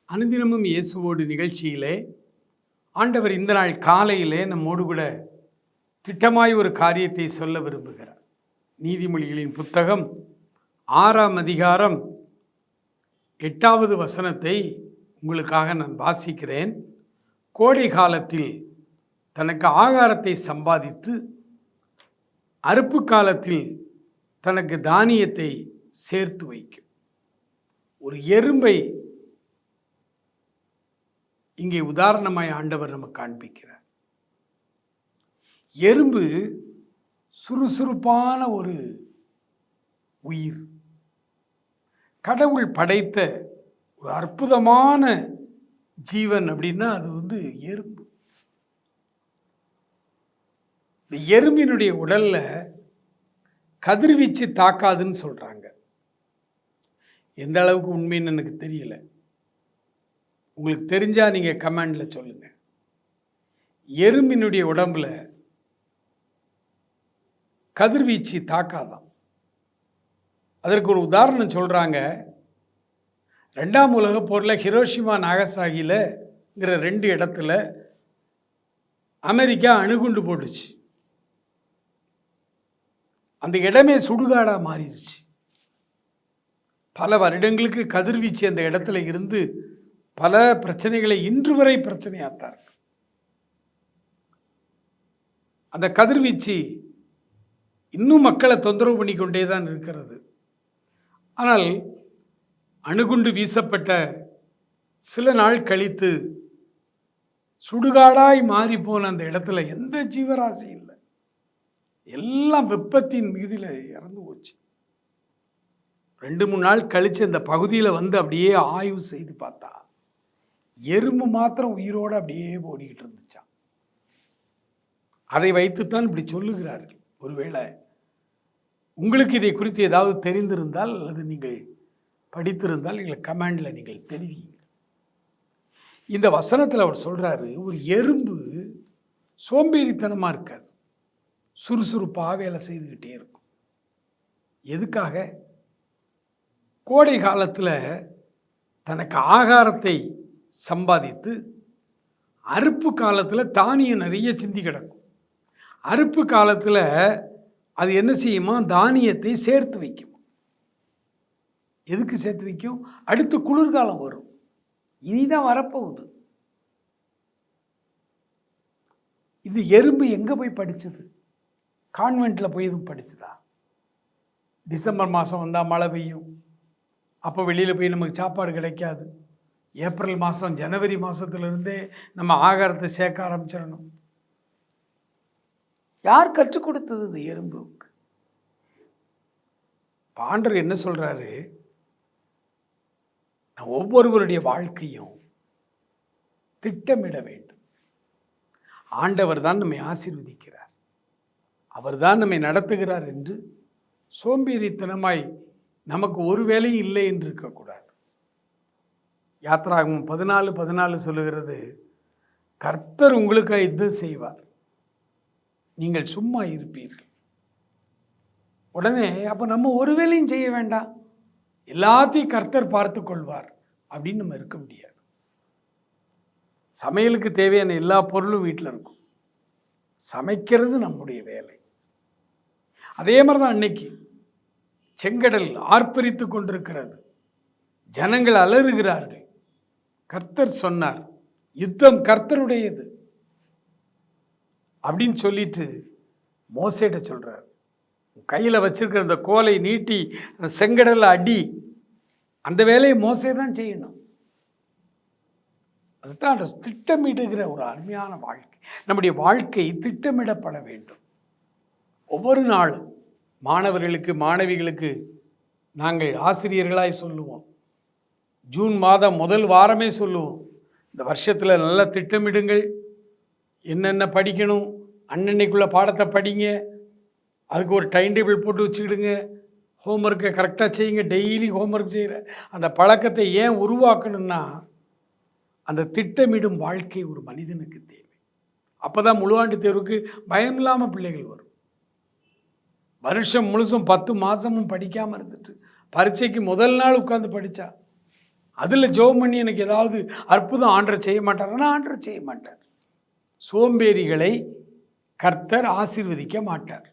அனுதினமும் இயேசுவோடு நிகழ்ச்சியிலே ஆண்டவர் இந்த நாள் காலையிலே நம்மோடு கூட திட்டமாய் ஒரு காரியத்தை சொல்ல விரும்புகிறார். நீதிமொழிகளின் புத்தகம் 6ஆம் அதிகாரம் 8வது வசனத்தை உங்களுக்காக நான் வாசிக்கிறேன். கோடை காலத்தில் தனக்கு ஆகாரத்தை சம்பாதித்து அறுப்பு காலத்தில் தனக்கு தானியத்தை சேர்த்து வைக்கும். ஒரு எறும்பை இங்கே உதாரணமாய் ஆண்டவர் நமக்கு காண்பிக்கிறார். எறும்பு சுறுசுறுப்பான ஒரு உயிர், கடவுள் படைத்த ஒரு அற்புதமான ஜீவன். அப்படின்னா அது எறும்பு. இந்த எறும்பினுடைய உடல்ல கதிர்வீச்சு தாக்காதுன்னு சொல்றாங்க. எந்த அளவுக்கு உண்மைன்னு எனக்கு தெரியல. உங்களுக்கு தெரிஞ்சா நீங்க கமெண்ட்ல சொல்லுங்க. எறும்பினுடைய உடம்புல கதிர்வீச்சு தாக்காதான். அதற்கு ஒரு உதாரணம் சொல்றாங்க. 2ஆம் உலக போரில் ஹிரோஷிமா நாகசாகிலங்கிற 2 இடத்துல அமெரிக்கா அணுகுண்டு போட்டுச்சு. அந்த இடமே சுடுகாடா மாறிடுச்சு. பல வருடங்களுக்கு கதிர்வீச்சு அந்த இடத்துல இருந்து பல பிரச்சனைகளை இன்று வரை பிரச்சனையாத்தார். அந்த கதிர்வீச்சு இன்னும் மக்களை தொந்தரவு பண்ணி கொண்டே தான் இருக்கிறது. ஆனால் அணுகுண்டு வீசப்பட்ட சில நாள் கழித்து சுடுகாடாய் மாறி போன அந்த இடத்துல எந்த ஜீவராசி இல்லை. எல்லாம் வெப்பத்தின் மிகுதியில் இறந்து போச்சு. 2-3 நாள் கழித்து அந்த பகுதியில் அப்படியே ஆய்வு செய்து பார்த்தா எறும்பு மாத்திரம் உயிரோடு அப்படியே ஓடிக்கிட்டு இருந்துச்சான். அதை வைத்துத்தான் இப்படி சொல்லுகிறார்கள். ஒருவேளை உங்களுக்கு இதை குறித்து ஏதாவது தெரிந்திருந்தால் அல்லது நீங்கள் படித்திருந்தால் எங்களை கமெண்டில் நீங்கள் தெரிவிங்க. இந்த வசனத்தில் அவர் சொல்கிறாரு, ஒரு எறும்பு சோம்பேறித்தனமாக இருக்காது, சுறுசுறுப்பாக வேலை செய்துக்கிட்டே இருக்கும். எதுக்காக? கோடை காலத்தில் தனக்கு ஆகாரத்தை சம்பாதித்து அறுப்பு காலத்தில் தானியம் நிறைய சிந்தி கிடக்கும். அறுப்பு காலத்தில் அது என்ன செய்யுமா? தானியத்தை சேர்த்து வைக்கும். எதுக்கு சேர்த்து வைக்கும்? அடுத்து குளிர்காலம் வரும், இனிதான் வரப்போகுது. இது எறும்பு எங்கே போய் படிச்சது? கான்வென்ட்டில் போய் எதுவும் படிச்சுதா? டிசம்பர் மாதம் வந்தால் மழை பெய்யும், அப்போ வெளியில் போய் நமக்கு சாப்பாடு கிடைக்காது. ஏப்ரல் மாதம் ஜனவரி மாதத்துலேருந்தே நம்ம ஆகாரத்தை சேர்க்க ஆரம்பிச்சிடணும். யார் கற்றுக் கொடுத்தது இந்த எறும்புக்கு? ஆண்டவர் என்ன சொல்கிறாரு? ஒவ்வொருவருடைய வாழ்க்கையும் திட்டமிட வேண்டும். ஆண்டவர் தான் நம்மை ஆசீர்வதிக்கிறார், அவர் தான் நம்மை நடத்துகிறார் என்று சோம்பேறித்தனமாய் நமக்கு ஒரு வேலையும் இல்லை என்று இருக்கக்கூடாது. யாத்திராகமம் 14:14 சொல்லுகிறது, கர்த்தர் உங்களுக்காக யுத்தம் செய்வார், நீங்கள் சும்மா இருப்பீர்கள். உடனே அப்போ நம்ம ஒரு வேலையும் செய்ய வேண்டாம், எல்லாத்தையும் கர்த்தர் பார்த்து கொள்வார் அப்படின்னு நம்ம இருக்க முடியாது. சமையலுக்கு தேவையான எல்லா பொருளும் வீட்டில் இருக்கும், சமைக்கிறது நம்முடைய வேலை. அதே மாதிரி தான் அன்னைக்கு செங்கடல் ஆர்ப்பரித்து கொண்டிருக்கிறது, ஜனங்கள் அலறுகிறார்கள். கர்த்தர் சொன்னார், யுத்தம் கர்த்தருடையது அப்படின்னு சொல்லிட்டு மோசேட்ட சொல்றார், கையில் வச்சிருக்கிற அந்த கோலை நீட்டி அந்த செங்கடல்ல அடி. அந்த வேலையை மோசே தான் செய்யணும். அதுதான் திட்டமிடுகிற ஒரு அருமையான வாழ்க்கை. நம்முடைய வாழ்க்கை திட்டமிடப்பட வேண்டும். ஒவ்வொரு நாளும் மாணவர்களுக்கு மாணவிகளுக்கு நாங்கள் ஆசிரியர்களாய் சொல்லுவோம், ஜூன் மாதம் முதல் வாரமே சொல்லுவோம், இந்த வருஷத்தில் நல்லா திட்டமிடுங்கள், என்னென்ன படிக்கணும், அன்னன்னைக்குள்ள பாடத்தை படிங்க, அதுக்கு ஒரு டைம் டேபிள் போட்டு வச்சுக்கிடுங்க, ஹோம்ஒர்க்கை கரெக்டாக செய்யுங்க. டெய்லி ஹோம்ஒர்க் செய்கிற அந்த பழக்கத்தை ஏன் உருவாக்கணும்னா, அந்த திட்டமிடும் வாழ்க்கை ஒரு மனிதனுக்கு தேவை. அப்போ தான் முழுஆண்டு தேர்வுக்கு பயம் இல்லாமல் பிள்ளைகள் வரும். வருஷம் முழுசும் 10 மாதமும் படிக்காமல் இருந்துட்டு பரீட்சைக்கு முதல் நாள் உட்காந்து படித்தா அதில் ஜெபம் பண்ணி எனக்கு ஏதாவது அற்புதம் ஆண்டவர் செய்ய மாட்டார்னா ஆண்டவர் செய்ய மாட்டார். சோம்பேறிகளை கர்த்தர் ஆசீர்வதிக்க மாட்டார்.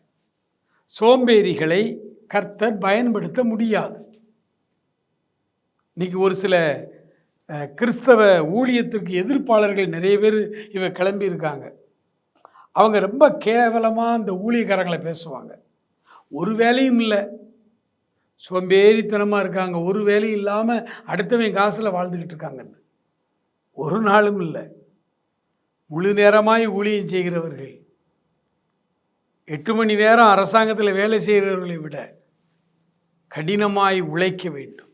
சோம்பேறிகளை கர்த்தர் பயன்படுத்த முடியாது. இன்னைக்கு ஒரு சில கிறிஸ்தவ ஊழியத்திற்கு எதிர்ப்பாளர்கள் நிறைய பேர் கிளம்பி இருக்காங்க. அவங்க ரொம்ப கேவலமாக இந்த ஊழியக்காரங்களை பேசுவாங்க. ஒரு வேலையும் இல்லை, சோம்பேறித்தனமாக இருக்காங்க, ஒரு வேலையும் இல்லாமல் அடுத்தவன் காசில் வாழ்ந்துக்கிட்டு இருக்காங்கன்னு. ஒரு நாளும் இல்லை. முழு நேரமாய் ஊழியம் செய்கிறவர்கள், 8 மணி நேரம் அரசாங்கத்தில் வேலை செய்கிறவர்களை விட கடினமாய் உழைக்க வேண்டும்.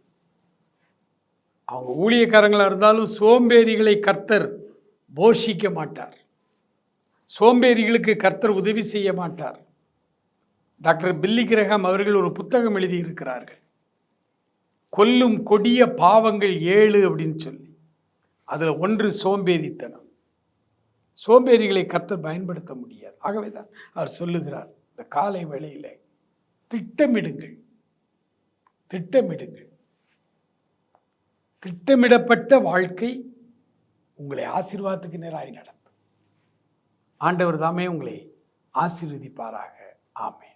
அவங்க ஊழியக்காரங்களாக இருந்தாலும் சோம்பேறிகளை கர்த்தர் போஷிக்க மாட்டார். சோம்பேறிகளுக்கு கர்த்தர் உதவி செய்ய மாட்டார். டாக்டர் பில்லி கிரஹாம் அவர்கள் ஒரு புத்தகம் எழுதியிருக்கிறார்கள், கொல்லும் கொடிய பாவங்கள் 7 அப்படின்னு சொல்லி. அதில் ஒன்று சோம்பேறித்தனம். சோம்பேறிகளை கர்த்தர் பயன்படுத்த முடியாது. ஆகவே தான் அவர் சொல்லுகிறார், இந்த காலை வேளையில் திட்டமிடுங்கள், திட்டமிடுங்கள். திட்டமிடப்பட்ட வாழ்க்கை உங்களை ஆசீர்வாதத்துக்கு நேராய் நடத்தும். ஆண்டவர் தாமே உங்களை ஆசீர்வதிப்பாராக. ஆமென்.